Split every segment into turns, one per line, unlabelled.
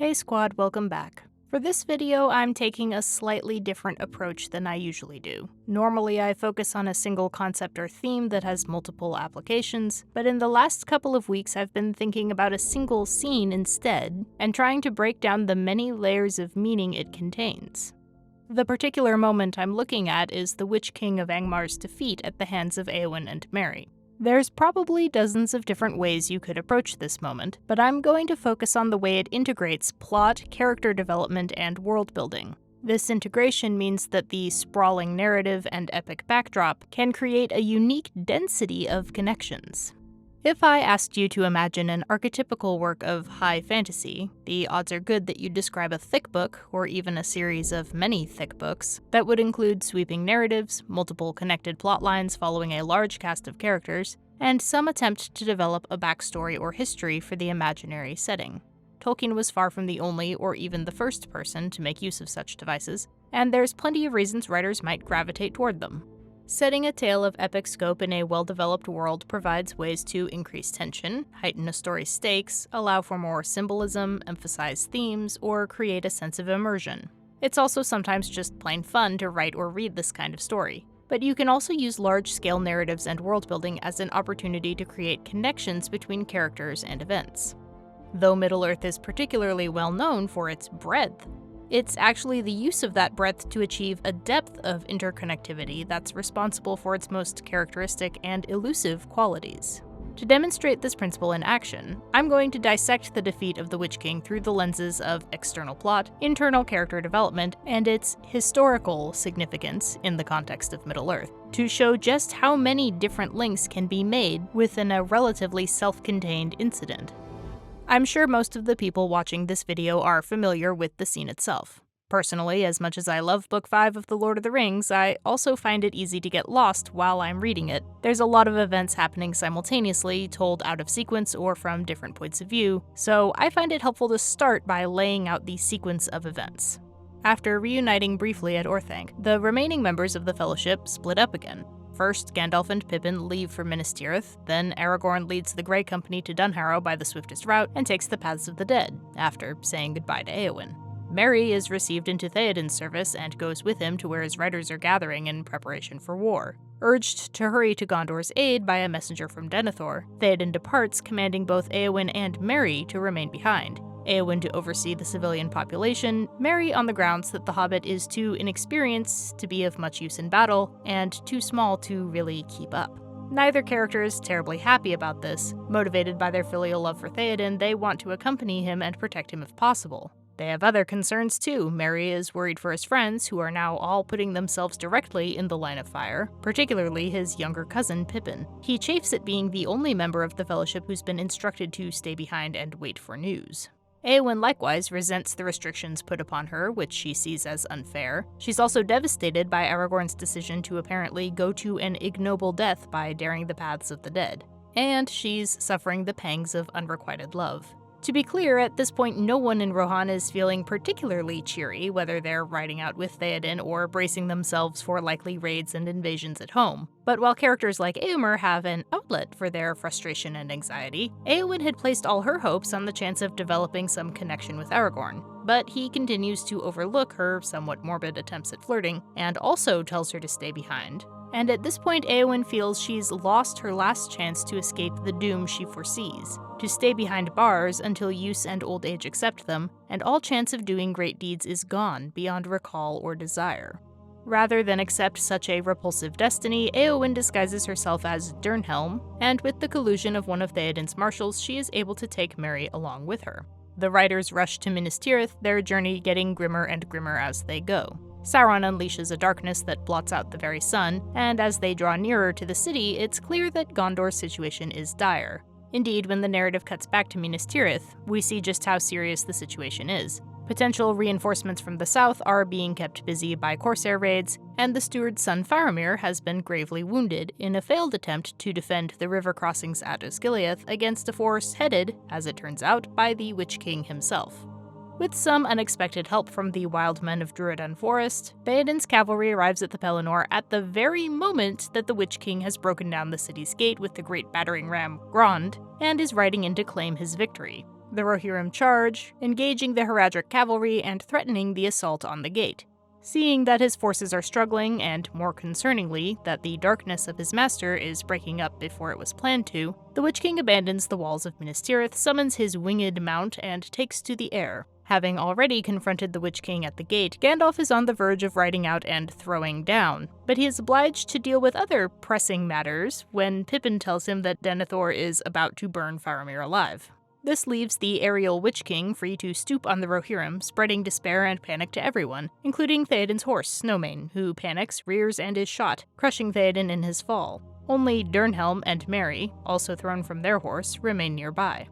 Hey squad, welcome back. For this video, I'm taking a slightly different approach than I usually do. Normally, I focus on a single concept or theme that has multiple applications, but in the last couple of weeks I've been thinking about a single scene instead, and trying to break down the many layers of meaning it contains. The particular moment I'm looking at is the Witch King of Angmar's defeat at the hands of Eoin and Merry. There's probably dozens of different ways you could approach this moment, but I'm going to focus on the way it integrates plot, character development, and world building. This integration means that the sprawling narrative and epic backdrop can create a unique density of connections. If I asked you to imagine an archetypical work of high fantasy, the odds are good that you'd describe a thick book, or even a series of many thick books, that would include sweeping narratives, multiple connected plot lines following a large cast of characters, and some attempt to develop a backstory or history for the imaginary setting. Tolkien was far from the only or even the first person to make use of such devices, and there's plenty of reasons writers might gravitate toward them. Setting a tale of epic scope in a well-developed world provides ways to increase tension, heighten a story's stakes, allow for more symbolism, emphasize themes, or create a sense of immersion. It's also sometimes just plain fun to write or read this kind of story. But you can also use large-scale narratives and world-building as an opportunity to create connections between characters and events. Though Middle-earth is particularly well known for its breadth, it's actually the use of that breadth to achieve a depth of interconnectivity that's responsible for its most characteristic and elusive qualities. To demonstrate this principle in action, I'm going to dissect the defeat of the Witch King through the lenses of external plot, internal character development, and its historical significance in the context of Middle-earth, to show just how many different links can be made within a relatively self-contained incident. I'm sure most of the people watching this video are familiar with the scene itself. Personally, as much as I love Book 5 of The Lord of the Rings, I also find it easy to get lost while I'm reading it. There's a lot of events happening simultaneously, told out of sequence or from different points of view, so I find it helpful to start by laying out the sequence of events. After reuniting briefly at Orthanc, the remaining members of the Fellowship split up again. First, Gandalf and Pippin leave for Minas Tirith, then Aragorn leads the Grey Company to Dunharrow by the swiftest route and takes the Paths of the Dead, after saying goodbye to Eowyn. Merry is received into Theoden's service and goes with him to where his riders are gathering in preparation for war. Urged to hurry to Gondor's aid by a messenger from Denethor, Theoden departs, commanding both Eowyn and Merry to remain behind. Eowyn to oversee the civilian population, Merry on the grounds that the Hobbit is too inexperienced to be of much use in battle, and too small to really keep up. Neither character is terribly happy about this. Motivated by their filial love for Theoden, they want to accompany him and protect him if possible. They have other concerns too. Merry is worried for his friends, who are now all putting themselves directly in the line of fire, particularly his younger cousin Pippin. He chafes at being the only member of the Fellowship who's been instructed to stay behind and wait for news. Eowyn likewise resents the restrictions put upon her, which she sees as unfair. She's also devastated by Aragorn's decision to apparently go to an ignoble death by daring the Paths of the Dead. And she's suffering the pangs of unrequited love. To be clear, at this point no one in Rohan is feeling particularly cheery, whether they're riding out with Theoden or bracing themselves for likely raids and invasions at home. But while characters like Éomer have an outlet for their frustration and anxiety, Eowyn had placed all her hopes on the chance of developing some connection with Aragorn. But he continues to overlook her somewhat morbid attempts at flirting, and also tells her to stay behind. And at this point, Eowyn feels she's lost her last chance to escape the doom she foresees, to stay behind bars until use and old age accept them, and all chance of doing great deeds is gone beyond recall or desire. Rather than accept such a repulsive destiny, Eowyn disguises herself as Dernhelm, and with the collusion of one of Theoden's marshals, she is able to take Merry along with her. The riders rush to Minas Tirith, their journey getting grimmer and grimmer as they go. Sauron unleashes a darkness that blots out the very sun, and as they draw nearer to the city, it's clear that Gondor's situation is dire. Indeed, when the narrative cuts back to Minas Tirith, we see just how serious the situation is. Potential reinforcements from the south are being kept busy by Corsair raids, and the steward's son Faramir has been gravely wounded in a failed attempt to defend the river crossings at Osgiliath against a force headed, as it turns out, by the Witch King himself. With some unexpected help from the wild men of Druadan Forest, Theoden's cavalry arrives at the Pelennor at the very moment that the Witch King has broken down the city's gate with the great battering ram Grond, and is riding in to claim his victory. The Rohirrim charge, engaging the Haradrim cavalry and threatening the assault on the gate. Seeing that his forces are struggling, and more concerningly, that the darkness of his master is breaking up before it was planned to, the Witch King abandons the walls of Minas Tirith, summons his winged mount, and takes to the air. Having already confronted the Witch King at the gate, Gandalf is on the verge of riding out and throwing down, but he is obliged to deal with other pressing matters when Pippin tells him that Denethor is about to burn Faramir alive. This leaves the aerial Witch King free to stoop on the Rohirrim, spreading despair and panic to everyone, including Theoden's horse, Snowmane, who panics, rears, and is shot, crushing Theoden in his fall. Only Dernhelm and Merry, also thrown from their horse, remain nearby.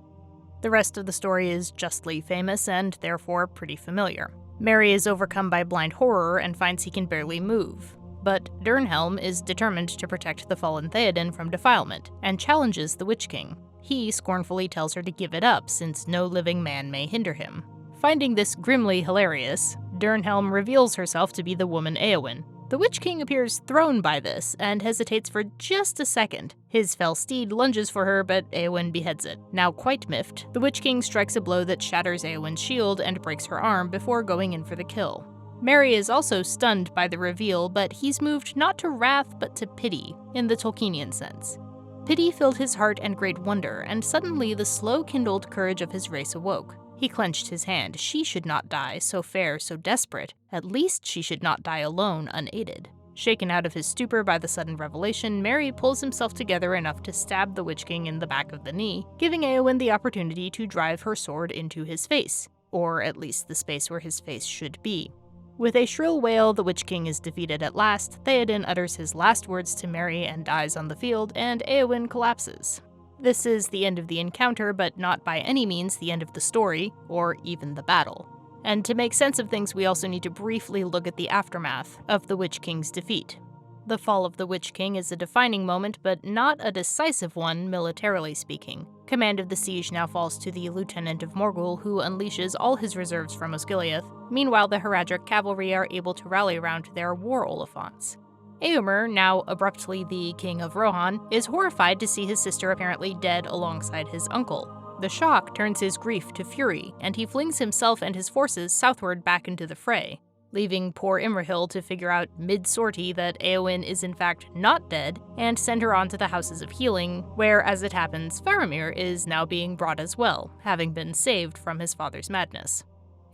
The rest of the story is justly famous and therefore pretty familiar. Merry is overcome by blind horror and finds he can barely move. But Dernhelm is determined to protect the fallen Theoden from defilement, and challenges the Witch King. He scornfully tells her to give it up, since no living man may hinder him. Finding this grimly hilarious, Dernhelm reveals herself to be the woman Eowyn. The Witch King appears thrown by this, and hesitates for just a second. His fell steed lunges for her, but Eowyn beheads it. Now quite miffed, the Witch King strikes a blow that shatters Eowyn's shield and breaks her arm before going in for the kill. Merry is also stunned by the reveal, but he's moved not to wrath but to pity, in the Tolkienian sense. Pity filled his heart and great wonder, and suddenly the slow-kindled courage of his race awoke. He clenched his hand. She should not die, so fair, so desperate. At least she should not die alone, unaided. Shaken out of his stupor by the sudden revelation, Merry pulls himself together enough to stab the Witch King in the back of the knee, giving Eowyn the opportunity to drive her sword into his face, or at least the space where his face should be. With a shrill wail, the Witch King is defeated at last. Theoden utters his last words to Merry and dies on the field, and Eowyn collapses. This is the end of the encounter, but not by any means the end of the story, or even the battle. And to make sense of things, we also need to briefly look at the aftermath of the Witch King's defeat. The fall of the Witch King is a defining moment, but not a decisive one, militarily speaking. Command of the siege now falls to the Lieutenant of Morgul, who unleashes all his reserves from Osgiliath. Meanwhile, the Haradrim cavalry are able to rally around their war Oliphants. Éomer, now abruptly the King of Rohan, is horrified to see his sister apparently dead alongside his uncle. The shock turns his grief to fury, and he flings himself and his forces southward back into the fray, leaving poor Imrahil to figure out mid-sortie that Éowyn is in fact not dead, and send her on to the Houses of Healing, where, as it happens, Faramir is now being brought as well, having been saved from his father's madness.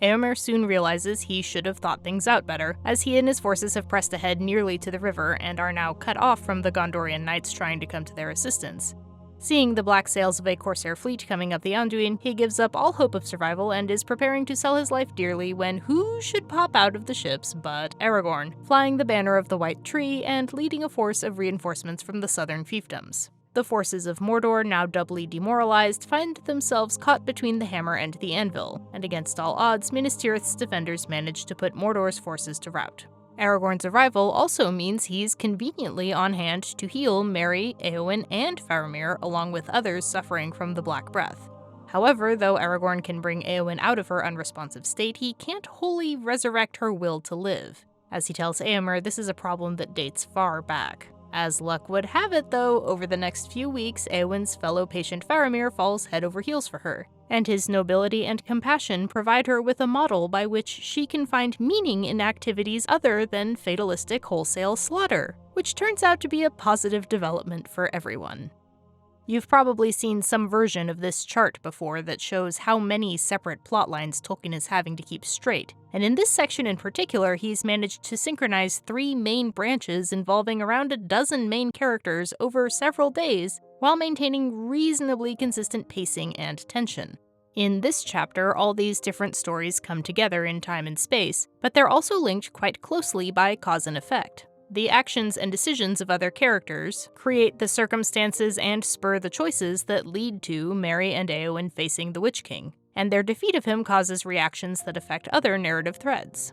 Éomer soon realizes he should have thought things out better, as he and his forces have pressed ahead nearly to the river and are now cut off from the Gondorian knights trying to come to their assistance. Seeing the black sails of a corsair fleet coming up the Anduin, he gives up all hope of survival and is preparing to sell his life dearly when who should pop out of the ships but Aragorn, flying the banner of the White Tree and leading a force of reinforcements from the southern fiefdoms. The forces of Mordor, now doubly demoralized, find themselves caught between the hammer and the anvil, and against all odds, Minas Tirith's defenders manage to put Mordor's forces to rout. Aragorn's arrival also means he's conveniently on hand to heal Merry, Éowyn, and Faramir, along with others suffering from the Black Breath. However, though Aragorn can bring Éowyn out of her unresponsive state, he can't wholly resurrect her will to live. As he tells Éomer, this is a problem that dates far back. As luck would have it, though, over the next few weeks, Éowyn's fellow patient Faramir falls head over heels for her, and his nobility and compassion provide her with a model by which she can find meaning in activities other than fatalistic wholesale slaughter, which turns out to be a positive development for everyone. You've probably seen some version of this chart before that shows how many separate plotlines Tolkien is having to keep straight, and in this section in particular, he's managed to synchronize 3 main branches involving around a dozen main characters over several days, while maintaining reasonably consistent pacing and tension. In this chapter, all these different stories come together in time and space, but they're also linked quite closely by cause and effect. The actions and decisions of other characters create the circumstances and spur the choices that lead to Merry and Éowyn facing the Witch King, and their defeat of him causes reactions that affect other narrative threads.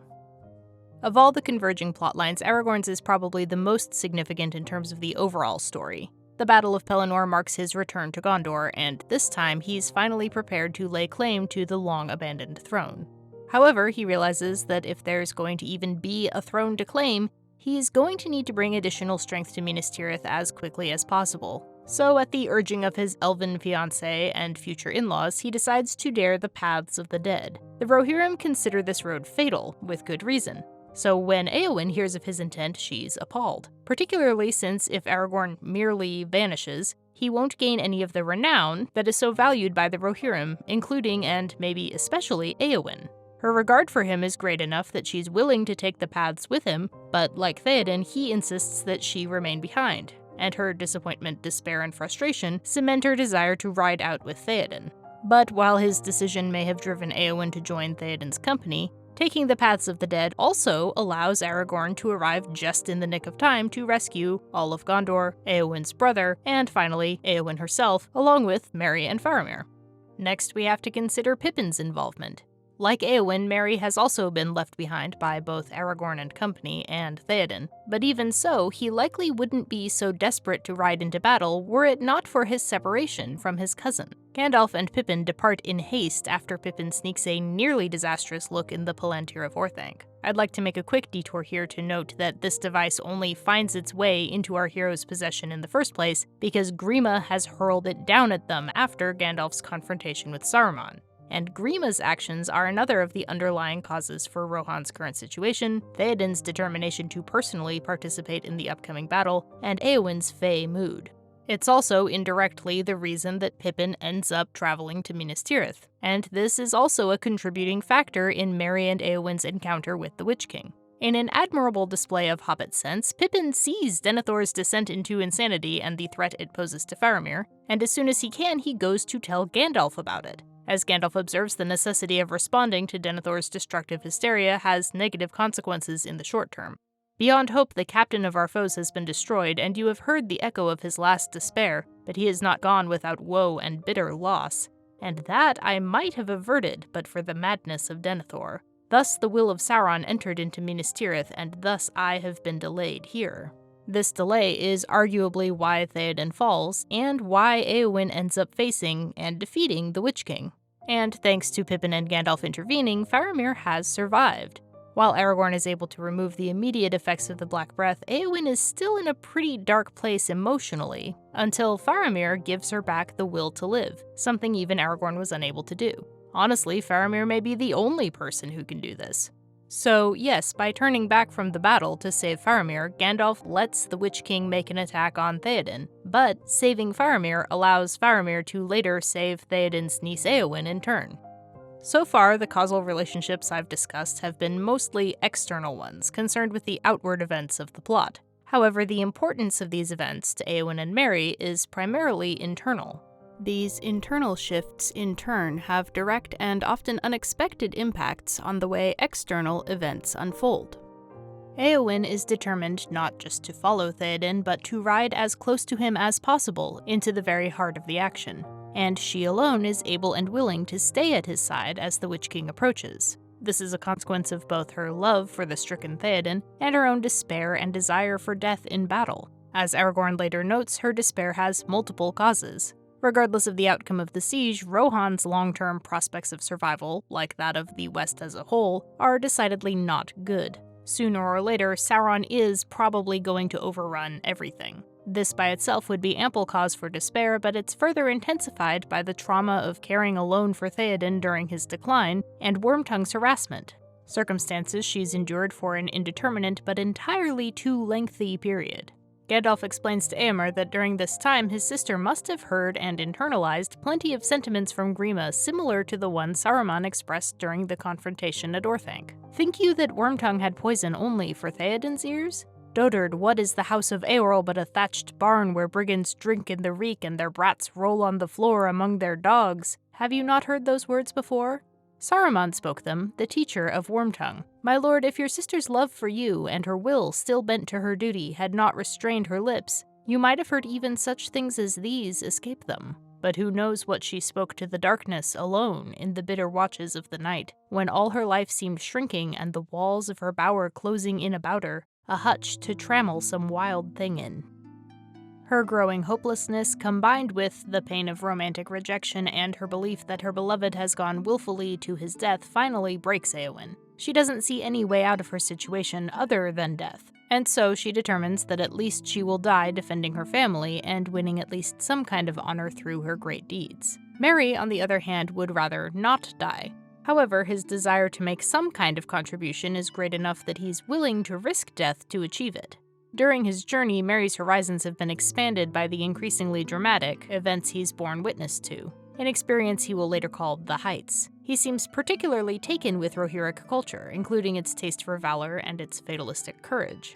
Of all the converging plotlines, Aragorn's is probably the most significant in terms of the overall story. The Battle of Pelennor marks his return to Gondor, and this time he's finally prepared to lay claim to the long-abandoned throne. However, he realizes that if there's going to even be a throne to claim, he's going to need to bring additional strength to Minas Tirith as quickly as possible. So at the urging of his elven fiancé and future in-laws, he decides to dare the paths of the dead. The Rohirrim consider this road fatal, with good reason. So when Eowyn hears of his intent, she's appalled. Particularly since if Aragorn merely vanishes, he won't gain any of the renown that is so valued by the Rohirrim, including and maybe especially Eowyn. Her regard for him is great enough that she's willing to take the paths with him, but like Theoden, he insists that she remain behind, and her disappointment, despair, and frustration cement her desire to ride out with Theoden. But while his decision may have driven Eowyn to join Theoden's company, taking the paths of the dead also allows Aragorn to arrive just in the nick of time to rescue all of Gondor, Eowyn's brother, and finally Eowyn herself, along with Merry and Faramir. Next, we have to consider Pippin's involvement. Like Eowyn, Merry has also been left behind by both Aragorn and company and Theoden, but even so, he likely wouldn't be so desperate to ride into battle were it not for his separation from his cousin. Gandalf and Pippin depart in haste after Pippin sneaks a nearly disastrous look in the Palantir of Orthanc. I'd like to make a quick detour here to note that this device only finds its way into our hero's possession in the first place because Grima has hurled it down at them after Gandalf's confrontation with Saruman. And Grima's actions are another of the underlying causes for Rohan's current situation, Theoden's determination to personally participate in the upcoming battle, and Eowyn's fey mood. It's also indirectly the reason that Pippin ends up traveling to Minas Tirith, and this is also a contributing factor in Merry and Eowyn's encounter with the Witch King. In an admirable display of Hobbit sense, Pippin sees Denethor's descent into insanity and the threat it poses to Faramir, and as soon as he can, he goes to tell Gandalf about it. As Gandalf observes, the necessity of responding to Denethor's destructive hysteria has negative consequences in the short term. Beyond hope, the captain of our foes has been destroyed, and you have heard the echo of his last despair, but he is not gone without woe and bitter loss. And that I might have averted, but for the madness of Denethor. Thus the will of Sauron entered into Minas Tirith, and thus I have been delayed here. This delay is arguably why Theoden falls, and why Eowyn ends up facing and defeating the Witch King. And thanks to Pippin and Gandalf intervening, Faramir has survived. While Aragorn is able to remove the immediate effects of the Black Breath, Eowyn is still in a pretty dark place emotionally, until Faramir gives her back the will to live, something even Aragorn was unable to do. Honestly, Faramir may be the only person who can do this. So yes, by turning back from the battle to save Faramir, Gandalf lets the Witch King make an attack on Theoden, but saving Faramir allows Faramir to later save Theoden's niece Eowyn in turn. So far, the causal relationships I've discussed have been mostly external ones, concerned with the outward events of the plot. However, the importance of these events to Eowyn and Merry is primarily internal. These internal shifts, in turn, have direct and often unexpected impacts on the way external events unfold. Eowyn is determined not just to follow Theoden, but to ride as close to him as possible into the very heart of the action, and she alone is able and willing to stay at his side as the Witch King approaches. This is a consequence of both her love for the stricken Theoden and her own despair and desire for death in battle. As Aragorn later notes, her despair has multiple causes. Regardless of the outcome of the siege, Rohan's long-term prospects of survival, like that of the West as a whole, are decidedly not good. Sooner or later, Sauron is probably going to overrun everything. This by itself would be ample cause for despair, but it's further intensified by the trauma of caring alone for Theoden during his decline, and Wormtongue's harassment. Circumstances she's endured for an indeterminate but entirely too lengthy period. Gandalf explains to Éomer that during this time his sister must have heard and internalized plenty of sentiments from Grima similar to the one Saruman expressed during the confrontation at Orthanc. Think you that Wormtongue had poison only for Theoden's ears? Dotard, what is the house of Eorl but a thatched barn where brigands drink in the reek and their brats roll on the floor among their dogs? Have you not heard those words before? Saruman spoke them, the teacher of Wormtongue. My lord, if your sister's love for you, and her will still bent to her duty, had not restrained her lips, you might have heard even such things as these escape them. But who knows what she spoke to the darkness alone in the bitter watches of the night, when all her life seemed shrinking and the walls of her bower closing in about her, a hutch to trammel some wild thing in. Her growing hopelessness, combined with the pain of romantic rejection and her belief that her beloved has gone willfully to his death, finally breaks Eowyn. She doesn't see any way out of her situation other than death. and so she determines that at least she will die defending her family and winning at least some kind of honor through her great deeds. Merry, on the other hand, would rather not die. However, his desire to make some kind of contribution is great enough that he's willing to risk death to achieve it. During his journey, Merry's horizons have been expanded by the increasingly dramatic events he's borne witness to, an experience he will later call the Heights. He seems particularly taken with Rohirric culture, including its taste for valor and its fatalistic courage.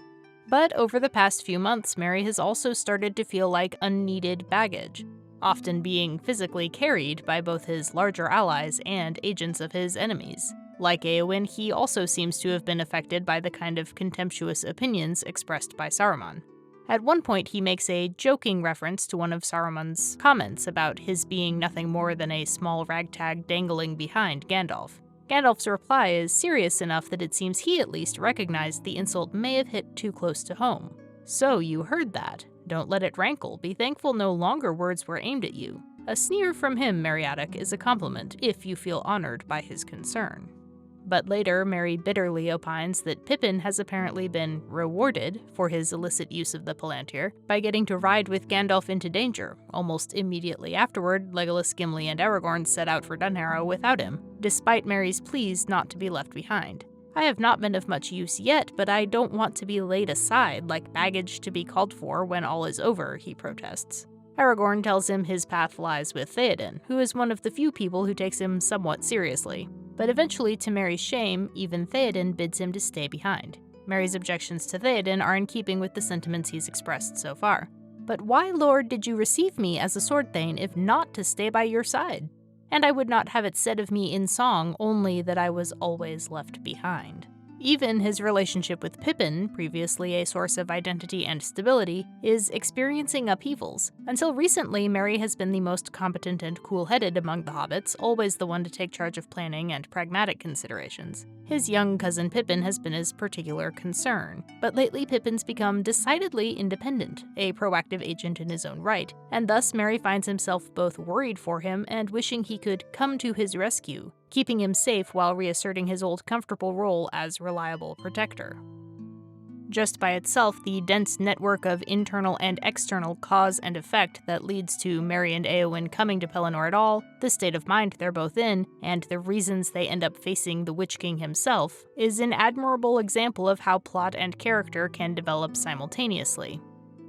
But over the past few months, Merry has also started to feel like unneeded baggage, often being physically carried by both his larger allies and agents of his enemies. Like Eowyn, he also seems to have been affected by the kind of contemptuous opinions expressed by Saruman. At one point, he makes a joking reference to one of Saruman's comments about his being nothing more than a small ragtag dangling behind Gandalf. Gandalf's reply is serious enough that it seems he at least recognized the insult may have hit too close to home. "So you heard that. Don't let it rankle. Be thankful no longer words were aimed at you." A sneer from him, Meriadoc, is a compliment if you feel honored by his concern. But later, Merry bitterly opines that Pippin has apparently been rewarded for his illicit use of the Palantir by getting to ride with Gandalf into danger. Almost immediately afterward, Legolas, Gimli, and Aragorn set out for Dunharrow without him, despite Merry's pleas not to be left behind. "I have not been of much use yet, but I don't want to be laid aside like baggage to be called for when all is over," he protests. Aragorn tells him his path lies with Theoden, who is one of the few people who takes him somewhat seriously. But eventually, to Merry's shame, even Theoden bids him to stay behind. Merry's objections to Theoden are in keeping with the sentiments he's expressed so far. "But why, Lord, did you receive me as a sword thane if not to stay by your side? And I would not have it said of me in song only that I was always left behind." Even his relationship with Pippin, previously a source of identity and stability, is experiencing upheavals. Until recently, Merry has been the most competent and cool-headed among the hobbits, always the one to take charge of planning and pragmatic considerations. His young cousin Pippin has been his particular concern, but lately Pippin's become decidedly independent, a proactive agent in his own right, and thus Merry finds himself both worried for him and wishing he could come to his rescue, keeping him safe while reasserting his old comfortable role as reliable protector. Just by itself, the dense network of internal and external cause and effect that leads to Merry and Eowyn coming to Pelennor at all, the state of mind they're both in, and the reasons they end up facing the Witch King himself, is an admirable example of how plot and character can develop simultaneously.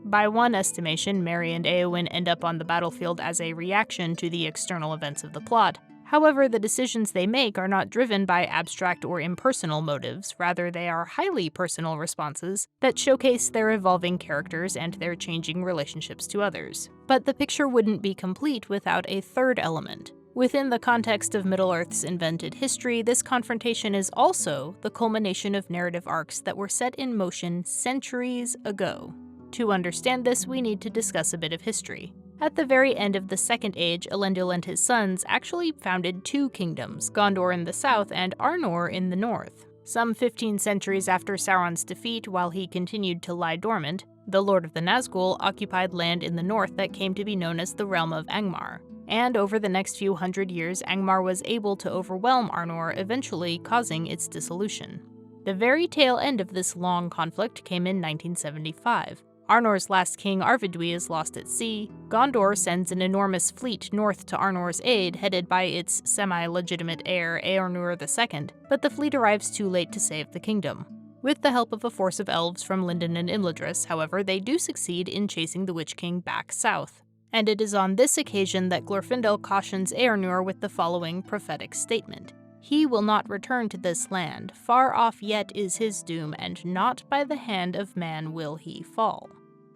By one estimation, Merry and Eowyn end up on the battlefield as a reaction to the external events of the plot. However, the decisions they make are not driven by abstract or impersonal motives, rather they are highly personal responses that showcase their evolving characters and their changing relationships to others. But the picture wouldn't be complete without a third element. Within the context of Middle-earth's invented history, this confrontation is also the culmination of narrative arcs that were set in motion centuries ago. To understand this, we need to discuss a bit of history. At the very end of the Second Age, Elendil and his sons actually founded two kingdoms, Gondor in the south and Arnor in the north. Some 15 centuries after Sauron's defeat, while he continued to lie dormant, the Lord of the Nazgul occupied land in the north that came to be known as the Realm of Angmar. And over the next few hundred years, Angmar was able to overwhelm Arnor, eventually causing its dissolution. The very tail end of this long conflict came in 1975. Arnor's last king, Arvidui, is lost at sea. Gondor sends an enormous fleet north to Arnor's aid, headed by its semi-legitimate heir, Eornur II, but the fleet arrives too late to save the kingdom. With the help of a force of elves from Lindon and Imladris, however, they do succeed in chasing the Witch King back south. And it is on this occasion that Glorfindel cautions Eornur with the following prophetic statement. "He will not return to this land. Far off yet is his doom, and not by the hand of man will he fall."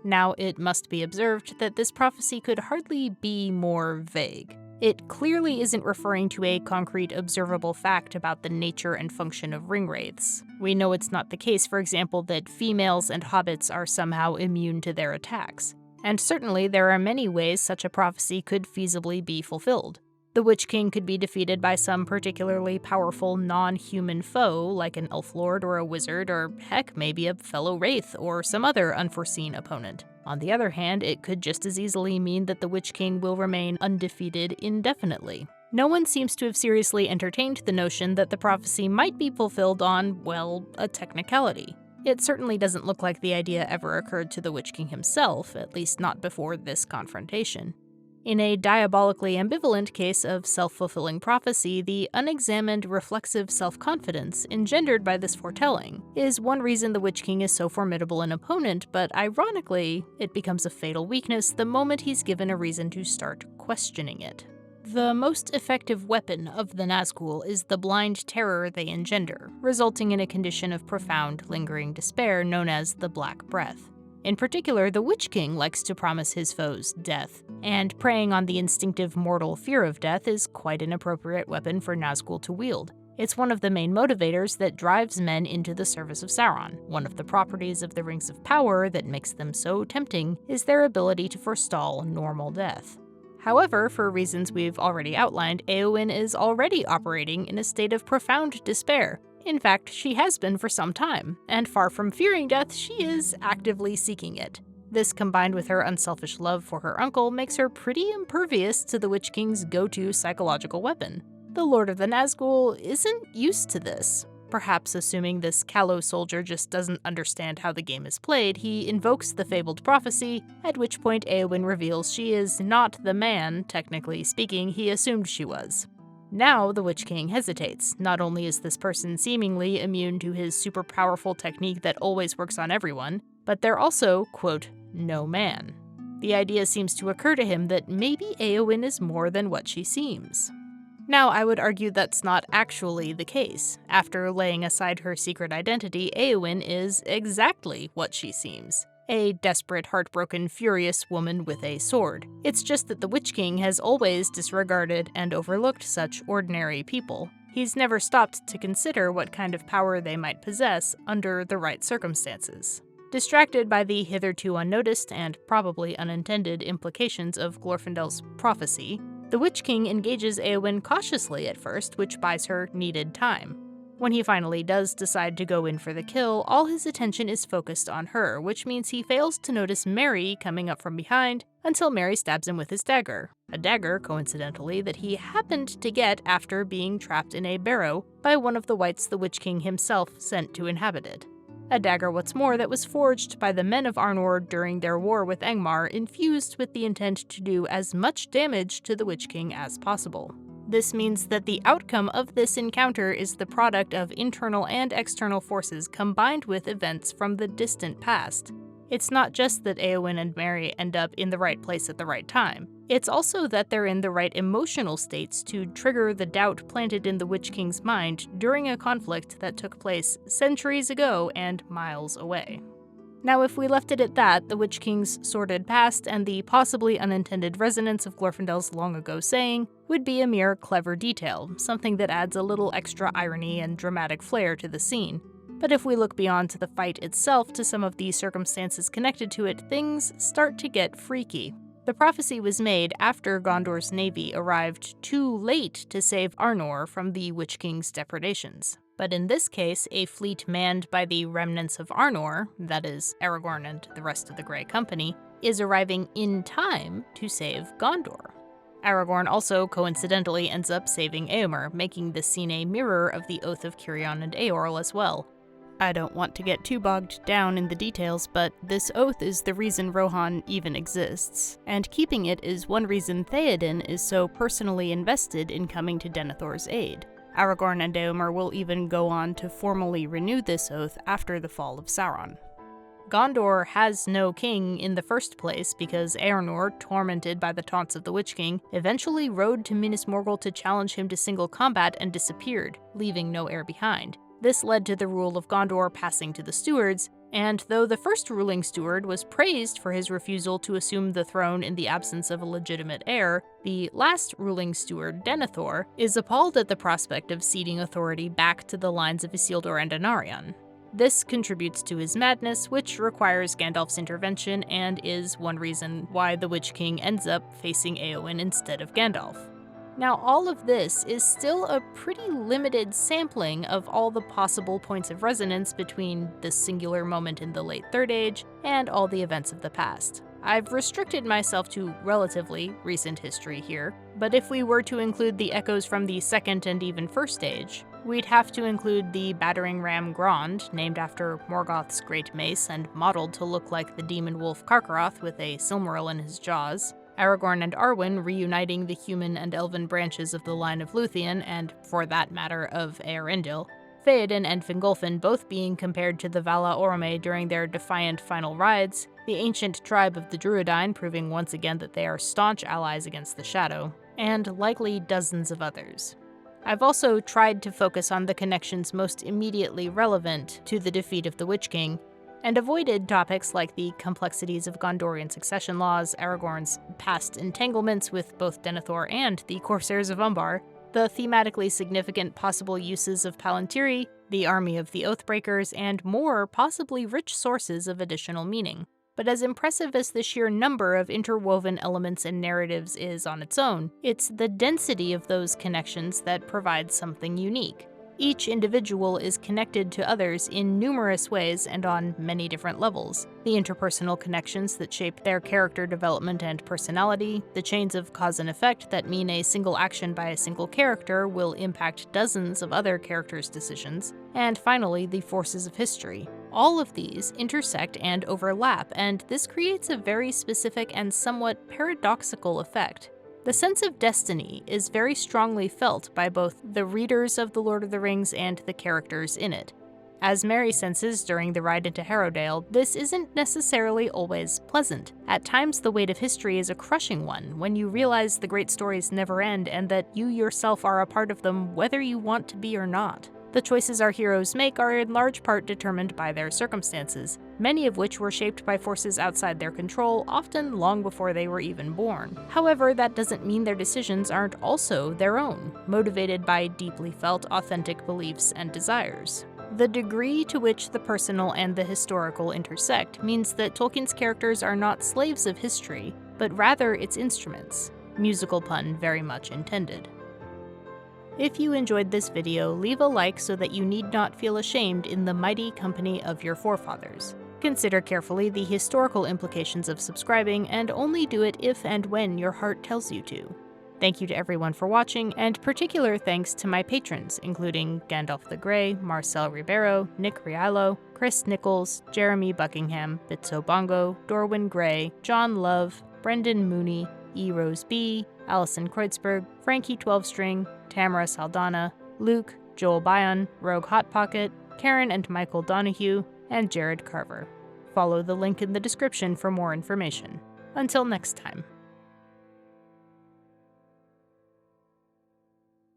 Now, it must be observed that this prophecy could hardly be more vague. It clearly isn't referring to a concrete observable fact about the nature and function of ringwraiths. We know it's not the case, for example, that females and hobbits are somehow immune to their attacks. And certainly there are many ways such a prophecy could feasibly be fulfilled. The Witch King could be defeated by some particularly powerful non-human foe, like an elf lord or a wizard, or heck, maybe a fellow wraith or some other unforeseen opponent. On the other hand, it could just as easily mean that the Witch King will remain undefeated indefinitely. No one seems to have seriously entertained the notion that the prophecy might be fulfilled on, well, a technicality. It certainly doesn't look like the idea ever occurred to the Witch King himself, at least not before this confrontation. In a diabolically ambivalent case of self-fulfilling prophecy, the unexamined reflexive self-confidence engendered by this foretelling is one reason the Witch King is so formidable an opponent, but ironically, it becomes a fatal weakness the moment he's given a reason to start questioning it. The most effective weapon of the Nazgul is the blind terror they engender, resulting in a condition of profound, lingering despair known as the Black Breath. In particular, the Witch King likes to promise his foes death, and preying on the instinctive mortal fear of death is quite an appropriate weapon for Nazgul to wield. It's one of the main motivators that drives men into the service of Sauron. One of the properties of the Rings of Power that makes them so tempting is their ability to forestall normal death. However, for reasons we've already outlined, Eowyn is already operating in a state of profound despair. In fact, she has been for some time, and far from fearing death, she is actively seeking it. This, combined with her unselfish love for her uncle, makes her pretty impervious to the Witch King's go-to psychological weapon. The Lord of the Nazgul isn't used to this. Perhaps assuming this callow soldier just doesn't understand how the game is played, he invokes the fabled prophecy, at which point Eowyn reveals she is not the man, technically speaking, he assumed she was. Now, the Witch King hesitates. Not only is this person seemingly immune to his super powerful technique that always works on everyone, but they're also, quote, no man. The idea seems to occur to him that maybe Eowyn is more than what she seems. Now, I would argue that's not actually the case. After laying aside her secret identity, Eowyn is exactly what she seems. A desperate, heartbroken, furious woman with a sword. It's just that the Witch King has always disregarded and overlooked such ordinary people. He's never stopped to consider what kind of power they might possess under the right circumstances. Distracted by the hitherto unnoticed and probably unintended implications of Glorfindel's prophecy, the Witch King engages Eowyn cautiously at first, which buys her needed time. When he finally does decide to go in for the kill, all his attention is focused on her, which means he fails to notice Merry coming up from behind until Merry stabs him with his dagger. A dagger, coincidentally, that he happened to get after being trapped in a barrow by one of the wights the Witch King himself sent to inhabit it. A dagger, what's more, that was forged by the men of Arnor during their war with Angmar, infused with the intent to do as much damage to the Witch King as possible. This means that the outcome of this encounter is the product of internal and external forces combined with events from the distant past. It's not just that Eowyn and Merry end up in the right place at the right time. It's also that they're in the right emotional states to trigger the doubt planted in the Witch King's mind during a conflict that took place centuries ago and miles away. Now, if we left it at that, the Witch King's sordid past and the possibly unintended resonance of Glorfindel's long-ago saying would be a mere clever detail, something that adds a little extra irony and dramatic flair to the scene. But if we look beyond the fight itself to some of the circumstances connected to it, things start to get freaky. The prophecy was made after Gondor's navy arrived too late to save Arnor from the Witch King's depredations. But in this case, a fleet manned by the remnants of Arnor, that is, Aragorn and the rest of the Grey Company, is arriving in time to save Gondor. Aragorn also coincidentally ends up saving Éomer, making this scene a mirror of the Oath of Cirion and Eorl as well. I don't want to get too bogged down in the details, but this oath is the reason Rohan even exists, and keeping it is one reason Theoden is so personally invested in coming to Denethor's aid. Aragorn and Éomer will even go on to formally renew this oath after the fall of Sauron. Gondor has no king in the first place because Eornor, tormented by the taunts of the Witch King, eventually rode to Minas Morgul to challenge him to single combat and disappeared, leaving no heir behind. This led to the rule of Gondor passing to the stewards, and though the first ruling steward was praised for his refusal to assume the throne in the absence of a legitimate heir, the last ruling steward, Denethor, is appalled at the prospect of ceding authority back to the lines of Isildur and Anarion. This contributes to his madness, which requires Gandalf's intervention and is one reason why the Witch King ends up facing Éowyn instead of Gandalf. Now, all of this is still a pretty limited sampling of all the possible points of resonance between this singular moment in the late Third Age and all the events of the past. I've restricted myself to relatively recent history here, but if we were to include the echoes from the Second and even First Age, We'd have to include the battering ram Grond, named after Morgoth's great mace and modeled to look like the demon wolf Karkaroth with a Silmaril in his jaws. Aragorn and Arwen reuniting the human and elven branches of the line of Luthien, and, for that matter, of Eärendil. Theoden and Fingolfin both being compared to the Vala Orome during their defiant final rides, the ancient tribe of the Druidine proving once again that they are staunch allies against the Shadow, and likely dozens of others. I've also tried to focus on the connections most immediately relevant to the defeat of the Witch King, and avoided topics like the complexities of Gondorian succession laws, Aragorn's past entanglements with both Denethor and the Corsairs of Umbar, the thematically significant possible uses of Palantiri, the army of the Oathbreakers, and more possibly rich sources of additional meaning. But as impressive as the sheer number of interwoven elements and narratives is on its own, it's the density of those connections that provides something unique. Each individual is connected to others in numerous ways and on many different levels. The interpersonal connections that shape their character development and personality, the chains of cause and effect that mean a single action by a single character will impact dozens of other characters' decisions, and finally, the forces of history. All of these intersect and overlap, and this creates a very specific and somewhat paradoxical effect. The sense of destiny is very strongly felt by both the readers of The Lord of the Rings and the characters in it. As Merry senses during the ride into Harrowdale, this isn't necessarily always pleasant. At times, the weight of history is a crushing one when you realize the great stories never end and that you yourself are a part of them whether you want to be or not. The choices our heroes make are in large part determined by their circumstances, many of which were shaped by forces outside their control, often long before they were even born. However, that doesn't mean their decisions aren't also their own, motivated by deeply felt, authentic beliefs and desires. The degree to which the personal and the historical intersect means that Tolkien's characters are not slaves of history, but rather its instruments. Musical pun very much intended. If you enjoyed this video, leave a like so that you need not feel ashamed in the mighty company of your forefathers. Consider carefully the historical implications of subscribing, and only do it if and when your heart tells you to. Thank you to everyone for watching, and particular thanks to my patrons, including Gandalf the Grey, Marcel Ribeiro, Nick Rialo, Chris Nichols, Jeremy Buckingham, Bitso Bongo, Dorwin Gray, John Love, Brendan Mooney, E. Rose B., Allison Kreutzberg, Frankie 12-String, Tamara Saldana, Luke, Joel Bion, Rogue Hot Pocket, Karen and Michael Donohue, and Jarrod Carver. Follow the link in the description for more information. Until next time.